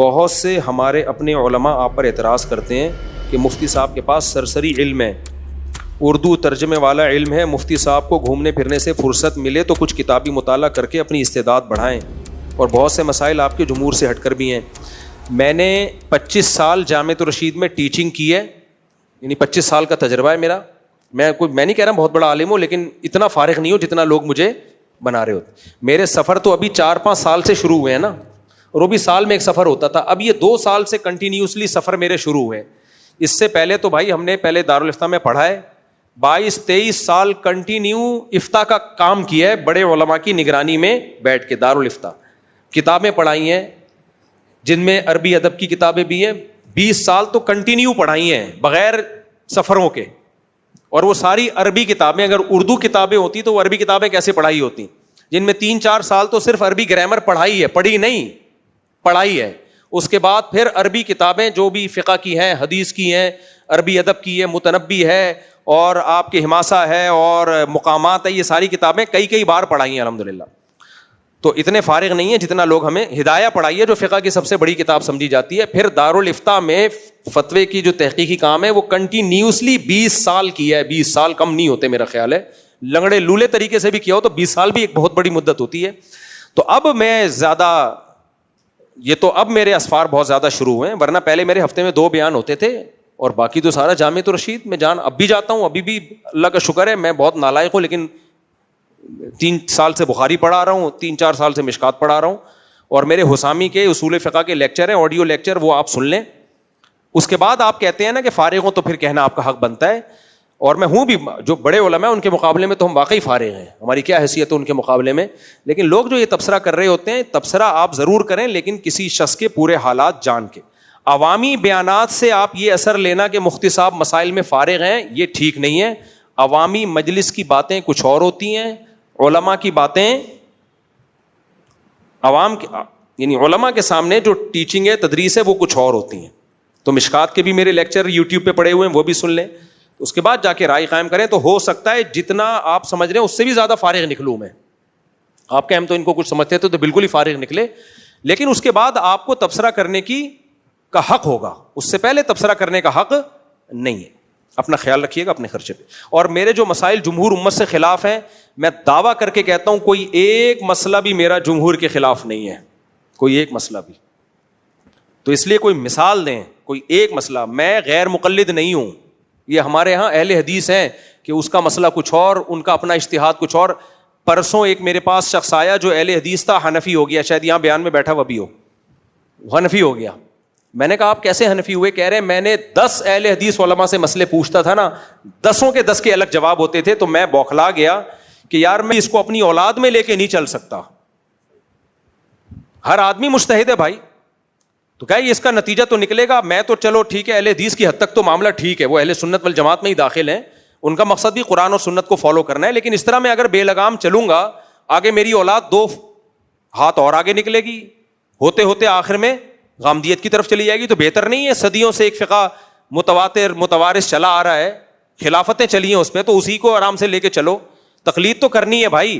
بہت سے ہمارے اپنے علماء آپ پر اعتراض کرتے ہیں کہ مفتی صاحب کے پاس سرسری علم ہے, اردو ترجمے والا علم ہے, مفتی صاحب کو گھومنے پھرنے سے فرصت ملے تو کچھ کتابی مطالعہ کر کے اپنی استعداد بڑھائیں, اور بہت سے مسائل آپ کے جمہور سے ہٹ کر بھی ہیں. میں نے 25 سال جامعۃ الرشید میں ٹیچنگ کی ہے, یعنی 25 سال کا تجربہ ہے میرا. میں نہیں کہہ رہا بہت بڑا عالم ہوں, لیکن اتنا فارغ نہیں ہوں جتنا لوگ مجھے بنا رہے ہوتے. میرے سفر تو ابھی 4-5 سال سے شروع ہوئے ہیں نا, اور وہ بھی سال میں ایک سفر ہوتا تھا. اب یہ 2 سال سے کنٹینیوسلی سفر میرے شروع ہوئے. اس سے پہلے تو بھائی ہم نے پہلے دارالفتہ میں پڑھا ہے, 22-23 سال کنٹینیو افتاء کا کام کیا ہے, بڑے علماء کی نگرانی میں بیٹھ کے دارالفتہ کتابیں پڑھائی ہیں, جن میں عربی ادب کی کتابیں بھی ہیں. 20 سال تو کنٹینیو پڑھائی ہیں بغیر سفروں کے, اور وہ ساری عربی کتابیں. اگر اردو کتابیں ہوتی تو وہ عربی کتابیں کیسے پڑھائی ہوتی, جن میں 3-4 سال تو صرف عربی گرامر پڑھائی ہے, پڑھی نہیں پڑھائی ہے. اس کے بعد پھر عربی کتابیں جو بھی فقہ کی ہیں, حدیث کی ہیں, عربی ادب کی ہے, متنبی ہے, اور آپ کے حماسہ ہے, اور مقامات ہے, یہ ساری کتابیں کئی بار پڑھائی ہیں الحمدللہ. تو اتنے فارغ نہیں ہیں جتنا لوگ ہمیں. ہدایہ پڑھائی ہے جو فقہ کی سب سے بڑی کتاب سمجھی جاتی ہے. پھر دارالفتہ میں فتوے کی جو تحقیقی کام ہے وہ کنٹینیوسلی 20 سال کی ہے. 20 سال کم نہیں ہوتے میرا خیال ہے, لنگڑے لولے طریقے سے بھی کیا ہو تو 20 سال بھی ایک بہت بڑی مدت ہوتی ہے. تو اب میں زیادہ اب میرے اسفار بہت زیادہ شروع ہوئے ہیں, ورنہ پہلے میرے ہفتے میں 2 بیان ہوتے تھے, اور باقی تو سارا جامعۃ الرشید میں اب بھی جاتا ہوں. ابھی بھی اللہ کا شکر ہے, میں بہت نالائق ہوں, لیکن 3 سال سے بخاری پڑھا رہا ہوں, 3-4 سال سے مشکات پڑھا رہا ہوں, اور میرے حسامی کے اصول فقہ کے لیکچر ہیں, آڈیو لیکچر, وہ آپ سن لیں. اس کے بعد آپ کہتے ہیں نا کہ فارغ ہوں, تو پھر کہنا آپ کا حق بنتا ہے. اور میں ہوں بھی, جو بڑے علماء ہیں ان کے مقابلے میں تو ہم واقعی فارغ ہیں, ہماری کیا حیثیت ہے ان کے مقابلے میں. لیکن لوگ جو یہ تبصرہ کر رہے ہوتے ہیں, تبصرہ آپ ضرور کریں, لیکن کسی شخص کے پورے حالات جان کے. عوامی بیانات سے آپ یہ اثر لینا کہ مفتی صاحب مسائل میں فارغ ہیں, یہ ٹھیک نہیں ہے. عوامی مجلس کی باتیں کچھ اور ہوتی ہیں, علماء کی باتیں یعنی علماء کے سامنے جو ٹیچنگ ہے, تدریس ہے, وہ کچھ اور ہوتی ہیں. تو مشکات کے بھی میرے لیکچر یوٹیوب پہ پڑے ہوئے ہیں, وہ بھی سن لیں. اس کے بعد جا کے رائے قائم کریں. تو ہو سکتا ہے جتنا آپ سمجھ رہے ہیں اس سے بھی زیادہ فارغ نکلوں میں. آپ کہ ہم تو ان کو کچھ سمجھتے تھے تو بالکل ہی فارغ نکلے, لیکن اس کے بعد آپ کو تبصرہ کرنے کا حق ہوگا, اس سے پہلے تبصرہ کرنے کا حق نہیں ہے. اپنا خیال رکھیے گا اپنے خرچے پہ. اور میرے جو مسائل جمہور امت سے خلاف ہیں, میں دعویٰ کر کے کہتا ہوں کوئی ایک مسئلہ بھی میرا جمہور کے خلاف نہیں ہے, کوئی ایک مسئلہ بھی. تو اس لیے کوئی مثال دیں, کوئی ایک مسئلہ. میں غیر مقلد نہیں ہوں, یہ ہمارے ہاں اہل حدیث ہیں کہ اس کا مسئلہ کچھ اور, ان کا اپنا اجتہاد کچھ اور. پرسوں ایک میرے پاس شخص آیا جو اہل حدیث تھا, حنفی ہو گیا, شاید یہاں بیان میں بیٹھا ہوا بھی ہو, حنفی ہو گیا. میں نے کہا آپ کیسے حنفی ہوئے؟ کہہ رہے میں نے 10 اہل حدیث علماء سے مسئلے پوچھتا تھا نا, 10 کے الگ جواب ہوتے تھے, تو میں بوکھلا گیا کہ یار میں اس کو اپنی اولاد میں لے کے نہیں چل سکتا. ہر آدمی مجتہد ہے بھائی, تو کیا اس کا نتیجہ تو نکلے گا. میں تو چلو ٹھیک ہے, اہل حدیث کی حد تک تو معاملہ ٹھیک ہے, وہ اہل سنت والجماعت میں ہی داخل ہیں, ان کا مقصد بھی قرآن اور سنت کو فالو کرنا ہے. لیکن اس طرح میں اگر بے لگام چلوں گا, آگے میری اولاد 2 ہاتھ اور آگے نکلے گی, ہوتے ہوتے آخر میں غامدیت کی طرف چلی جائے گی. تو بہتر نہیں ہے؟ صدیوں سے ایک فقہ متواتر متوارث چلا آ رہا ہے, خلافت چلی ہیں اس پہ, تو اسی کو آرام سے لے کے چلو. تقلید تو کرنی ہے بھائی.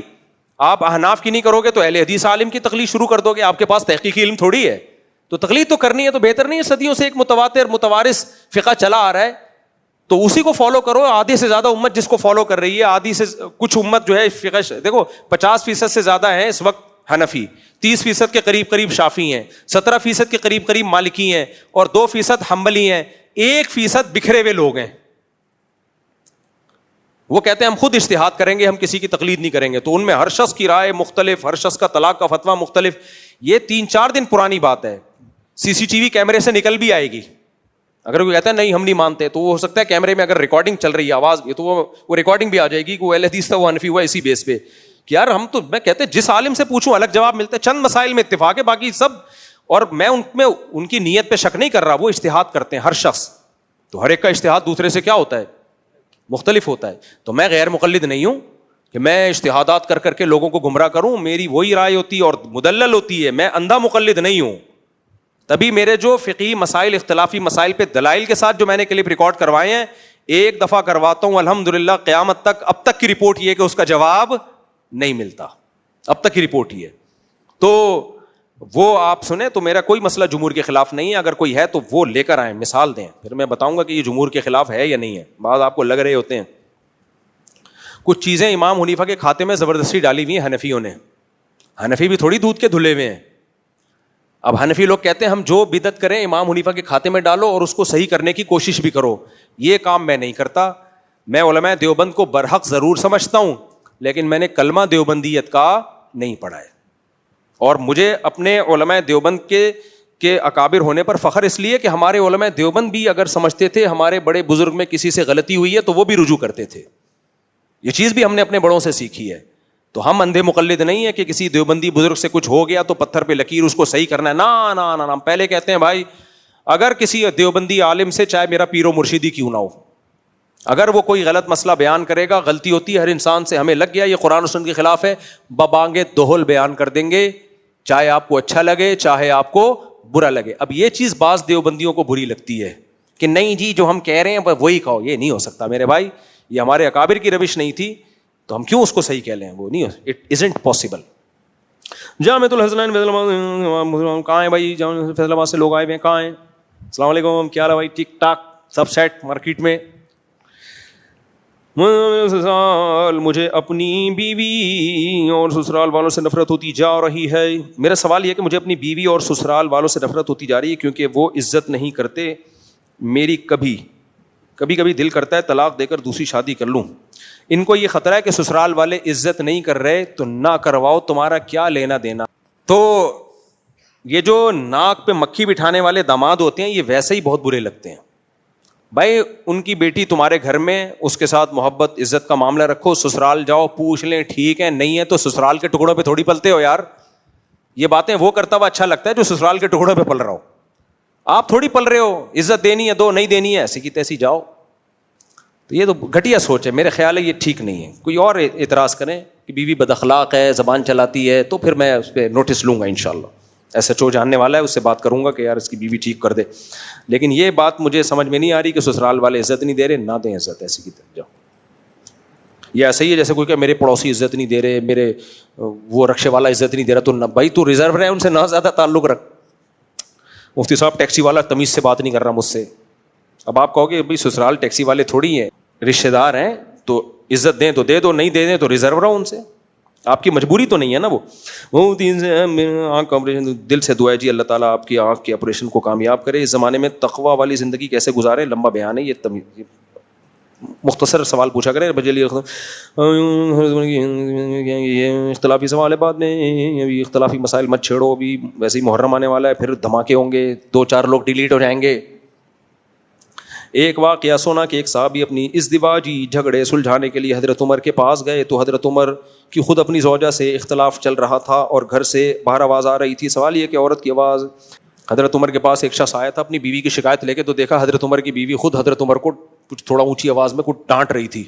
آپ احناف کی نہیں کرو گے تو اہل حدیث عالم کی تقلید شروع کر دو گے, آپ کے پاس تحقیقی علم تھوڑی ہے. تو تقلید تو کرنی ہے. تو بہتر نہیں ہے؟ صدیوں سے ایک متواتر متوارث فقہ چلا آ رہا ہے, تو اسی کو فالو کرو. آدھے سے زیادہ امت جس کو فالو کر رہی ہے, آدھی سے کچھ امت جو ہے فقہ, دیکھو 50% سے زیادہ ہیں اس وقت حنفی, 30% کے قریب شافعی ہیں, 17% کے قریب مالکی ہیں, اور 2% حنبلی ہیں, 1% بکھرے ہوئے لوگ ہیں. وہ کہتے ہیں ہم خود اجتہاد کریں گے, ہم کسی کی تقلید نہیں کریں گے. تو ان میں ہر شخص کی رائے مختلف, ہر شخص کا طلاق کا فتویٰ مختلف. یہ 3-4 دن پرانی بات ہے, CCTV کیمرے سے نکل بھی آئے گی. اگر کوئی کہتا ہے نہیں ہم نہیں مانتے, تو وہ ہو سکتا ہے کیمرے میں اگر ریکارڈنگ چل رہی ہے آواز بھی, تو وہ ریکارڈنگ بھی آ جائے گی کہ وہ اہل حدیث تھا, وہ حنفی ہوا اسی بیس پہ. کہ یار ہم تو, میں کہتے جس عالم سے پوچھوں الگ جواب ملتا ہے. چند مسائل میں اتفاق ہے, باقی سب, اور میں ان کی نیت پہ شک نہیں کر رہا, وہ اجتہاد کرتے ہیں ہر شخص. تو ہر ایک کا اجتہاد دوسرے سے کیا ہوتا ہے؟ مختلف ہوتا ہے. تو میں غیر مقلد نہیں ہوں کہ میں اجتہادات کر کے لوگوں کو گمراہ کروں. میری وہی رائے ہوتی ہے اور مدلل ہوتی ہے. میں اندھا مقلد نہیں ہوں. تبھی میرے جو فقہی مسائل, اختلافی مسائل پہ دلائل کے ساتھ جو میں نے کلپ ریکارڈ کروائے ہیں, ایک دفعہ کرواتا ہوں الحمدللہ, قیامت تک اب تک کی رپورٹ یہ کہ اس کا جواب نہیں ملتا, اب تک کی رپورٹ یہ. تو وہ آپ سنیں تو میرا کوئی مسئلہ جمہور کے خلاف نہیں ہے, اگر کوئی ہے تو وہ لے کر آئیں, مثال دیں, پھر میں بتاؤں گا کہ یہ جمہور کے خلاف ہے یا نہیں ہے. بعض آپ کو لگ رہے ہوتے ہیں کچھ چیزیں امام حنیفہ کے کھاتے میں زبردستی ڈالی ہوئی ہیں حنفیوں نے. حنفی بھی تھوڑی دودھ کے دھلے ہوئے ہیں. اب حنفی لوگ کہتے ہیں ہم جو بدعت کریں امام حنیفہ کے کھاتے میں ڈالو اور اس کو صحیح کرنے کی کوشش بھی کرو. یہ کام میں نہیں کرتا. میں علماء دیوبند کو برحق ضرور سمجھتا ہوں, لیکن میں نے کلمہ دیوبندیت کا نہیں پڑھا ہے. اور مجھے اپنے علماء دیوبند کے اکابر ہونے پر فخر اس لیے کہ ہمارے علماء دیوبند بھی اگر سمجھتے تھے ہمارے بڑے بزرگ میں کسی سے غلطی ہوئی ہے تو وہ بھی رجوع کرتے تھے. یہ چیز بھی ہم نے اپنے بڑوں سے سیکھی ہے. تو ہم اندھے مقلد نہیں ہے کہ کسی دیوبندی بزرگ سے کچھ ہو گیا تو پتھر پہ لکیر اس کو صحیح کرنا ہے. نا نا نا, پہلے کہتے ہیں بھائی اگر کسی دیوبندی عالم سے, چاہے میرا پیر و مرشدی کیوں نہ ہو, اگر وہ کوئی غلط مسئلہ بیان کرے گا, غلطی ہوتی ہے ہر انسان سے, ہمیں لگ گیا یہ قرآن و سنت کے خلاف ہے, ببانگے دوہل بیان کر دیں گے, چاہے آپ کو اچھا لگے چاہے آپ کو برا لگے. اب یہ چیز بعض دیوبندیوں کو بری لگتی ہے کہ نہیں جی جو ہم کہہ رہے ہیں وہی کہو. یہ نہیں ہو سکتا میرے بھائی, یہ ہمارے اکابر کی روش نہیں تھی تو ہم کیوں اس کو صحیح کہہ لیں, وہ نہیں, it isn't possible. Jamiatul Alhasnain کہاں ہے بھائی؟ فیصل آباد سے لوگ آئے ہوئے ہیں, کہاں ہیں؟ السلام علیکم, کیا حال ہے بھائی؟ ٹھیک ٹھاک سب سیٹ مارکیٹ میں. مجھے اپنی بیوی اور سسرال والوں سے نفرت ہوتی جا رہی ہے. میرا سوال یہ کہ مجھے اپنی بیوی اور سسرال والوں سے نفرت ہوتی جا رہی ہے کیونکہ وہ عزت نہیں کرتے میری. کبھی دل کرتا ہے طلاق دے کر دوسری شادی کر لوں. ان کو یہ خطرہ ہے کہ سسرال والے عزت نہیں کر رہے تو نہ کرواؤ, تمہارا کیا لینا دینا. تو یہ جو ناک پہ مکھی بٹھانے والے داماد ہوتے ہیں یہ ویسے ہی بہت برے لگتے ہیں. بھائی ان کی بیٹی تمہارے گھر میں, اس کے ساتھ محبت عزت کا معاملہ رکھو, سسرال جاؤ پوچھ لیں ٹھیک ہے, نہیں ہے تو سسرال کے ٹکڑوں پہ تھوڑی پلتے ہو یار. یہ باتیں وہ کرتا ہوا اچھا لگتا ہے جو سسرال کے ٹکڑوں پہ پل رہا ہو. آپ تھوڑی پل رہے ہو, عزت دینی ہے دو, نہیں دینی ہے ایسی کی تیسی جاؤ. تو یہ تو گھٹیا سوچ ہے, میرے خیال ہے یہ ٹھیک نہیں ہے. کوئی اور اعتراض کریں کہ بیوی بد اخلاق ہے, زبان چلاتی ہے, تو پھر میں اس پہ نوٹس لوں گا انشاءاللہ. ایسا چو جاننے والا ہے اس سے بات کروں گا کہ یار اس کی بیوی ٹھیک کر دے. لیکن یہ بات مجھے سمجھ میں نہیں آ رہی کہ سسرال والے عزت نہیں دے رہے, نہ دیں عزت, ایسی کی طرف جاؤ. یہ ایسا ہی ہے جیسے کوئی کہ میرے پڑوسی عزت نہیں دے رہے, میرے وہ رکشے والا عزت نہیں دے رہا, تو نہ بھائی تو ریزرو رہے ان سے نہ زیادہ تعلق رکھ. مفتی صاحب ٹیکسی والا تمیز سے بات نہیں کر رہا مجھ سے. اب آپ کہو گے بھائی سسرال ٹیکسی والے تھوڑی ہیں, رشتے دار ہیں, تو عزت دیں تو دے دو, نہیں دے دیں تو ریزرو رہو ان سے. آپ کی مجبوری تو نہیں ہے نا. وہ آنکھ کا آپریشن, دل سے دعا ہے جی اللہ تعالیٰ آپ کی آنکھ کے آپریشن کو کامیاب کرے. اس زمانے میں تقویٰ والی زندگی کیسے گزارے, لمبا بیان ہے یہ, مختصر سوال پوچھا کریں. بجلی اختلافی سوال ہے, بعد میں اختلافی مسائل مت چھیڑو, ابھی ویسے ہی محرم آنے والا ہے, پھر دھماکے ہوں گے, 2-4 لوگ ڈیلیٹ ہو جائیں گے. ایک واقعہ سونا کہ ایک صحابی اپنی ازدواجی جھگڑے سلجھانے کے لیے حضرت عمر کے پاس گئے تو حضرت عمر کی خود اپنی زوجہ سے اختلاف چل رہا تھا اور گھر سے باہر آواز آ رہی تھی. سوال یہ کہ عورت کی آواز, حضرت عمر کے پاس ایک شخص آیا تھا اپنی بیوی کی شکایت لے کے, تو دیکھا حضرت عمر کی بیوی خود حضرت عمر کو کچھ تھوڑا اونچی آواز میں کچھ ڈانٹ رہی تھی.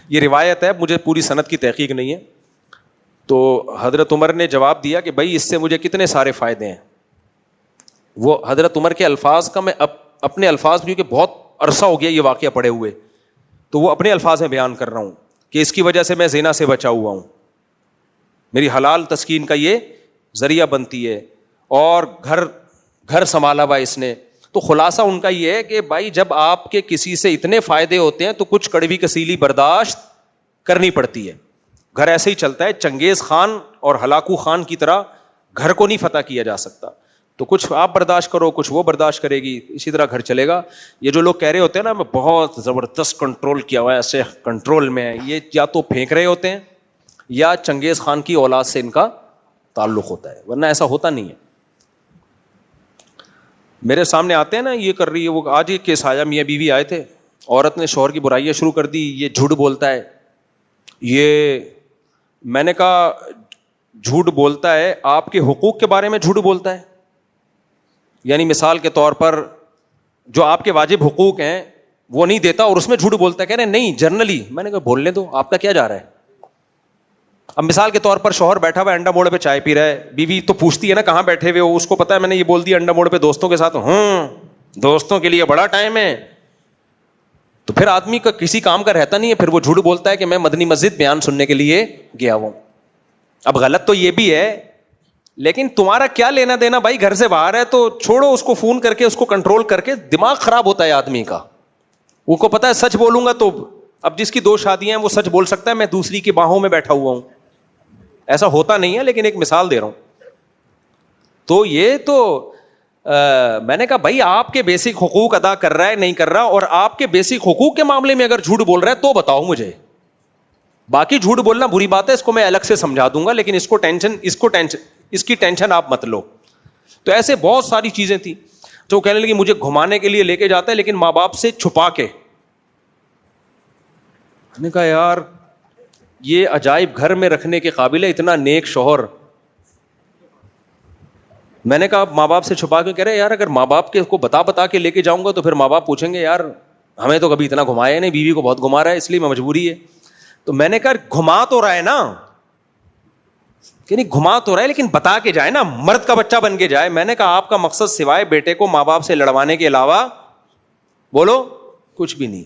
یہ روایت ہے, مجھے پوری سند کی تحقیق نہیں ہے. تو حضرت عمر نے جواب دیا کہ بھائی اس سے مجھے کتنے سارے فائدے ہیں. وہ حضرت عمر کے الفاظ کا, میں اپنے الفاظ, کیونکہ بہت عرصہ ہو گیا یہ واقعہ پڑے ہوئے, تو وہ اپنے الفاظ میں بیان کر رہا ہوں کہ اس کی وجہ سے میں زنا سے بچا ہوا ہوں, میری حلال تسکین کا یہ ذریعہ بنتی ہے, اور گھر سنبھالا ہوا اس نے. تو خلاصہ ان کا یہ ہے کہ بھائی جب آپ کے کسی سے اتنے فائدے ہوتے ہیں تو کچھ کڑوی کسیلی برداشت کرنی پڑتی ہے. گھر ایسے ہی چلتا ہے, چنگیز خان اور ہلاکو خان کی طرح گھر کو نہیں فتح کیا جا سکتا. تو کچھ آپ برداشت کرو, کچھ وہ برداشت کرے گی, اسی طرح گھر چلے گا. یہ جو لوگ کہہ رہے ہوتے ہیں نا میں بہت زبردست کنٹرول کیا ہوا ہے, ایسے کنٹرول میں ہے, یہ یا تو پھینک رہے ہوتے ہیں یا چنگیز خان کی اولاد سے ان کا تعلق ہوتا ہے, ورنہ ایسا ہوتا نہیں ہے. میرے سامنے آتے ہیں نا یہ کر رہی ہے, وہ آج ایک کیس آیا, میاں بیوی آئے تھے, عورت نے شوہر کی برائیاں شروع کر دی, یہ جھوٹ بولتا ہے, یہ میں نے کہا جھوٹ بولتا ہے, آپ کے حقوق کے بارے میں جھوٹ بولتا ہے, یعنی مثال کے طور پر جو آپ کے واجب حقوق ہیں وہ نہیں دیتا اور اس میں جھوٹ بولتا ہے. کہہ رہے ہیں نہیں جنرلی. میں نے کہا بولنے دو, آپ کا کیا جا رہا ہے. اب مثال کے طور پر شوہر بیٹھا ہوا ہے انڈا موڑ پہ چائے پی رہا ہے, بیوی تو پوچھتی ہے نا کہاں بیٹھے ہوئے ہو, اس کو پتا ہے میں نے یہ بول دیا انڈا موڑ پہ دوستوں کے ساتھ, دوستوں کے لیے بڑا ٹائم ہے. تو پھر آدمی کا کسی کام کا رہتا نہیں ہے, پھر وہ جھوٹ بولتا ہے کہ میں مدنی مسجد بیان سننے کے لیے گیا ہوں. اب غلط تو یہ بھی ہے, لیکن تمہارا کیا لینا دینا بھائی, گھر سے باہر ہے تو چھوڑو اس کو, فون کر کے اس کو کنٹرول کر کے. دماغ خراب ہوتا ہے آدمی کا. وہ کو پتا ہے سچ بولوں گا تو, اب جس کی 2 شادیاں ہیں وہ سچ بول سکتا ہے, میں دوسری کی باہوں میں بیٹھا ہوا ہوں. ایسا ہوتا نہیں ہے لیکن ایک مثال دے رہا ہوں. تو یہ تو میں نے کہا بھائی آپ کے بیسک حقوق ادا کر رہا ہے نہیں کر رہا, اور آپ کے بیسک حقوق کے معاملے میں اگر جھوٹ بول رہا ہے تو بتاؤ مجھے. باقی جھوٹ بولنا بری بات ہے, اس کو میں الگ سے سمجھا دوں گا, لیکن اس کی ٹینشن آپ مت لو. تو ایسے بہت ساری چیزیں تھیں جو کہنے لگی مجھے گھمانے کے لیے لے کے جاتا ہے لیکن ماں باپ سے چھپا کے. میں نے کہا یار یہ عجائب گھر میں رکھنے کے قابل ہے, اتنا نیک شوہر. میں نے کہا ماں باپ سے چھپا کے, کہہ رہے یار اگر ماں باپ کے کو بتا کے لے کے جاؤں گا تو پھر ماں باپ پوچھیں گے یار ہمیں تو کبھی اتنا گھمایا نہیں, بیوی کو بہت گھما رہا ہے اس لیے مجبوری ہے. تو میں نے کہا گھما تو رہا ہے نا, کہ نہیں گھما تو رہا ہے لیکن بتا کے جائے نا, مرد کا بچہ بن کے جائے. میں نے کہا آپ کا مقصد سوائے بیٹے کو ماں باپ سے لڑوانے کے علاوہ بولو کچھ بھی نہیں.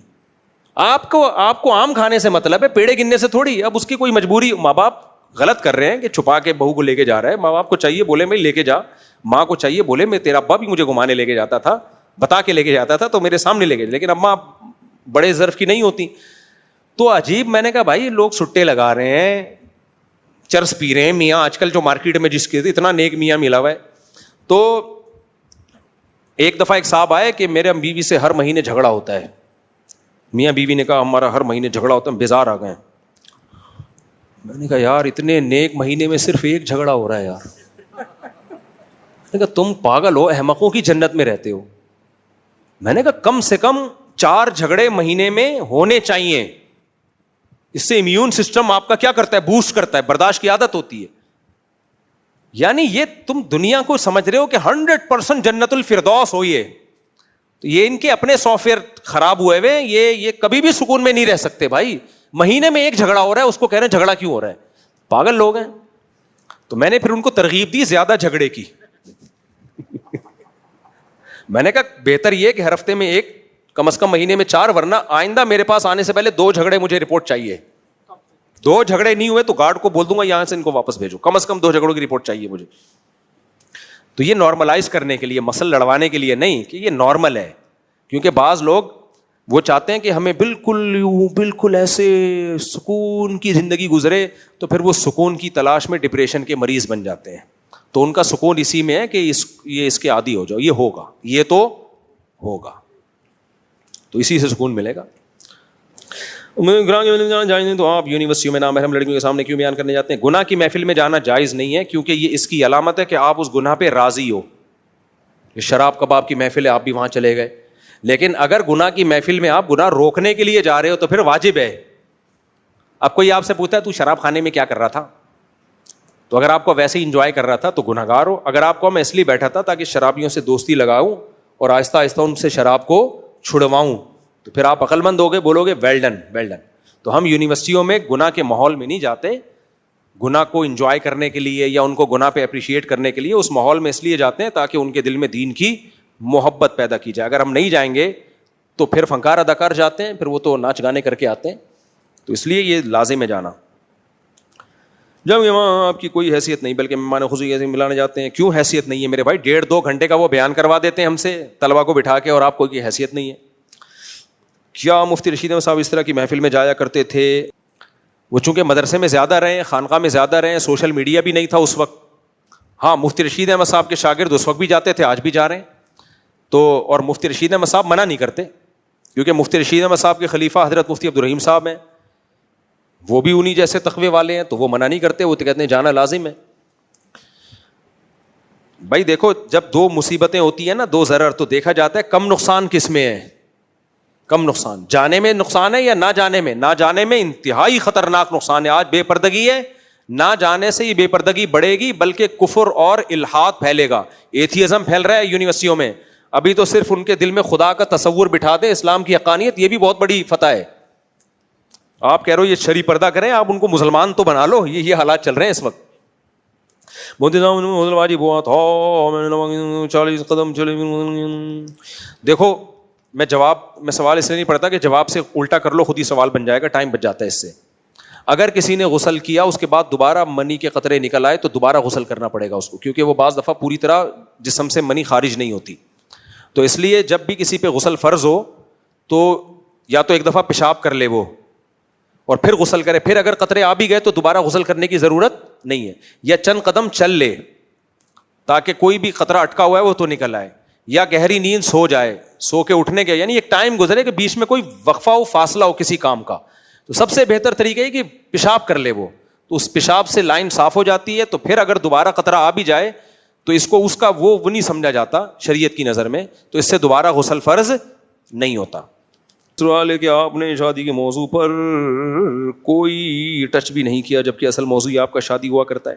آپ کو آم کھانے سے مطلب ہے, پیڑے گننے سے تھوڑی. اب اس کی کوئی مجبوری, ماں باپ غلط کر رہے ہیں کہ چھپا کے بہو کو لے کے جا رہا ہے. ماں باپ کو چاہیے بولے میں لے کے جا, ماں کو چاہیے بولے میں تیرا ابا بھی مجھے گھمانے لے کے جاتا تھا, بتا کے لے کے جاتا تھا تو میرے سامنے لے کے, لیکن اماں بڑے ظرف کی نہیں ہوتی. تو عجیب. میں نے کہا بھائی لوگ سٹے لگا رہے ہیں, چرس پی رہے ہیں, میاں آج کل جو مارکیٹ میں جس کے اتنا نیک میاں ملا ہوا ہے. تو ایک دفعہ ایک صاحب آئے کہ میرے بیوی سے ہر مہینے جھگڑا ہوتا ہے. میاں بیوی نے کہا ہمارا ہر مہینے جھگڑا ہوتا ہے, بیزار آ گئے. میں نے کہا یار اتنے نیک مہینے میں صرف ایک جھگڑا ہو رہا ہے یار. میں نے کہا تم پاگل ہو, احمقوں کی جنت میں رہتے ہو. میں نے کہا کم سے کم 4 جھگڑے مہینے میں ہونے چاہیے. اس سے امیون سسٹم آپ کا کیا کرتا ہے, بوسٹ کرتا ہے, برداشت کی عادت ہوتی ہے. یعنی یہ تم دنیا کو سمجھ رہے ہو کہ 100% جنت الفردوس ہو. یہ ان کے اپنے سافٹ ویئر خراب ہوئے ہوئے, یہ کبھی بھی سکون میں نہیں رہ سکتے بھائی. مہینے میں ایک جھگڑا ہو رہا ہے, اس کو کہہ رہے ہیں جھگڑا کیوں ہو رہا ہے, پاگل لوگ ہیں. تو میں نے پھر ان کو ترغیب دی زیادہ جھگڑے کی. میں نے کہا بہتر یہ کہ ہر ہفتے میں ایک, کم از کم مہینے میں 4, ورنہ آئندہ میرے پاس آنے سے پہلے 2 جھگڑے مجھے رپورٹ چاہیے. 2 جھگڑے نہیں ہوئے تو گارڈ کو بول دوں گا یہاں سے ان کو واپس بھیجو, کم از کم 2 جھگڑوں کی رپورٹ چاہیے مجھے. تو یہ نارملائز کرنے کے لیے, مسل لڑوانے کے لیے نہیں کہ یہ نارمل ہے. کیونکہ بعض لوگ وہ چاہتے ہیں کہ ہمیں بالکل ایسے سکون کی زندگی گزرے, تو پھر وہ سکون کی تلاش میں ڈپریشن کے مریض بن جاتے ہیں. تو ان کا سکون اسی میں ہے کہ یہ اس کے عادی ہو جاؤ, یہ ہوگا, یہ تو ہوگا, تو اسی سے سکون ملے گا. تو آپ یونیورسٹیوں میں نامحرم لڑکیوں کے سامنے کیوں بیان کرنے جاتے ہیں؟ گناہ کی محفل میں جانا جائز نہیں ہے, کیونکہ یہ اس کی علامت ہے کہ آپ اس گناہ پہ راضی ہو. شراب کباب کی محفل ہے, آپ بھی وہاں چلے گئے. لیکن اگر گناہ کی محفل میں آپ گناہ روکنے کے لیے جا رہے ہو تو پھر واجب ہے. اب کوئی آپ سے پوچھتا ہے تو شراب خانے میں کیا کر رہا تھا, تو اگر آپ کو ویسے ہی انجوائے کر رہا تھا تو گناہ گار ہو. اگر آپ کو میں اس لیے بیٹھا تھا تاکہ شرابیوں سے دوستی لگاؤں اور آہستہ آہستہ ان سے شراب کو چھڑواؤں, تو پھر آپ عقل مند ہوگے, بولو گے ویل ڈن ویل ڈن. تو ہم یونیورسٹیوں میں گناہ کے ماحول میں نہیں جاتے, گناہ کو انجوائے کرنے کے لیے یا ان کو گناہ پہ اپریشیٹ کرنے کے لیے. اس ماحول میں اس لیے جاتے ہیں تاکہ ان کے دل میں دین کی محبت پیدا کی جائے. اگر ہم نہیں جائیں گے تو پھر فنکار اداکار جاتے ہیں, پھر وہ تو ناچ گانے کر کے آتے ہیں. تو اس لیے یہ لازم ہے جانا. جب وہاں آپ کی کوئی حیثیت نہیں بلکہ مہمان خصوصی سے ملانے جاتے ہیں. کیوں حیثیت نہیں ہے میرے بھائی؟ 1.5-2 گھنٹے کا وہ بیان کروا دیتے ہیں ہم سے طلبا کو بٹھا کے, اور آپ کو کوئی حیثیت نہیں ہے. کیا مفتی رشید احمد صاحب اس طرح کی محفل میں جایا کرتے تھے؟ وہ چونکہ مدرسے میں زیادہ رہے, خانقاہ میں زیادہ رہے, سوشل میڈیا بھی نہیں تھا اس وقت. ہاں مفتی رشید احمد صاحب کے شاگرد اس وقت بھی جاتے تھے, آج بھی جا رہے ہیں. تو اور مفتی رشید احمد صاحب منع نہیں کرتے, کیونکہ مفتی رشید احمد صاحب کے خلیفہ حضرت مفتی عبدالرحیم صاحب ہیں, وہ بھی انہی جیسے تقوی والے ہیں, تو وہ منع نہیں کرتے, وہ تو کہتے ہیں جانا لازم ہے. بھائی دیکھو جب 2 مصیبتیں ہوتی ہیں نا, 2 ضرر, تو دیکھا جاتا ہے کم نقصان کس میں ہے. کم نقصان جانے میں نقصان ہے یا نہ جانے میں؟ نہ جانے میں انتہائی خطرناک نقصان ہے. آج بے پردگی ہے, نہ جانے سے یہ بے پردگی بڑھے گی بلکہ کفر اور الحاد پھیلے گا. ایتھیزم پھیل رہا ہے یونیورسٹیوں میں. ابھی تو صرف ان کے دل میں خدا کا تصور بٹھا دیں, اسلام کی حقانیت, یہ بھی بہت بڑی فتح ہے. آپ کہہ رہے ہو یہ شرعی پردہ کریں, آپ ان کو مسلمان تو بنا لو. یہ حالات چل رہے ہیں اس وقت. دیکھو میں سوال اس لیے نہیں پڑھتا کہ جواب سے الٹا کر لو, خود ہی سوال بن جائے گا, ٹائم بچ جاتا ہے اس سے. اگر کسی نے غسل کیا اس کے بعد دوبارہ منی کے قطرے نکل آئے تو دوبارہ غسل کرنا پڑے گا اس کو, کیونکہ وہ بعض دفعہ پوری طرح جسم سے منی خارج نہیں ہوتی. تو اس لیے جب بھی کسی پہ غسل فرض ہو تو یا تو ایک دفعہ پیشاب کر لے وہ اور پھر غسل کرے, پھر اگر قطرے آ بھی گئے تو دوبارہ غسل کرنے کی ضرورت نہیں ہے, یا چند قدم چل لے تاکہ کوئی بھی قطرہ اٹکا ہوا ہے وہ تو نکل آئے, یا گہری نیند سو جائے, سو کے اٹھنے کے یعنی ایک ٹائم گزرے کہ بیچ میں کوئی وقفہ ہو, فاصلہ ہو کسی کام کا. تو سب سے بہتر طریقہ ہے کہ پیشاب کر لے وہ, تو اس پیشاب سے لائن صاف ہو جاتی ہے. تو پھر اگر دوبارہ قطرہ آ بھی جائے تو اس کو اس کا وہ نہیں سمجھا جاتا شریعت کی نظر میں, تو اس سے دوبارہ غسل فرض نہیں ہوتا. سوال ہے کہ آپ نے شادی کے موضوع پر کوئی ٹچ بھی نہیں کیا, جبکہ اصل موضوع آپ کا شادی ہوا کرتا ہے.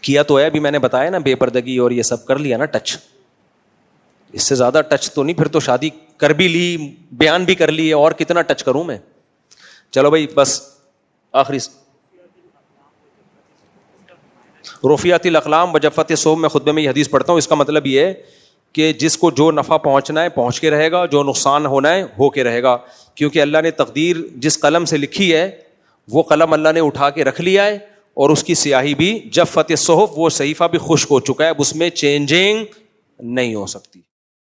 کیا تو ہے, ابھی میں نے بتایا نا, بے پردگی اور یہ سب کر لیا نا ٹچ, اس سے زیادہ ٹچ تو نہیں. پھر تو شادی کر بھی لی, بیان بھی کر لی, اور کتنا ٹچ کروں میں. چلو بھائی بس آخری رفیعت الاقلام وجفت الصحف, میں خطبے میں یہ حدیث پڑھتا ہوں. اس کا مطلب یہ ہے کہ جس کو جو نفع پہنچنا ہے پہنچ کے رہے گا, جو نقصان ہونا ہے ہو کے رہے گا, کیونکہ اللہ نے تقدیر جس قلم سے لکھی ہے وہ قلم اللہ نے اٹھا کے رکھ لیا ہے, اور اس کی سیاہی بھی جفت الصحف, وہ صحیفہ بھی خشک ہو چکا ہے, اب اس میں چینجنگ نہیں ہو سکتی.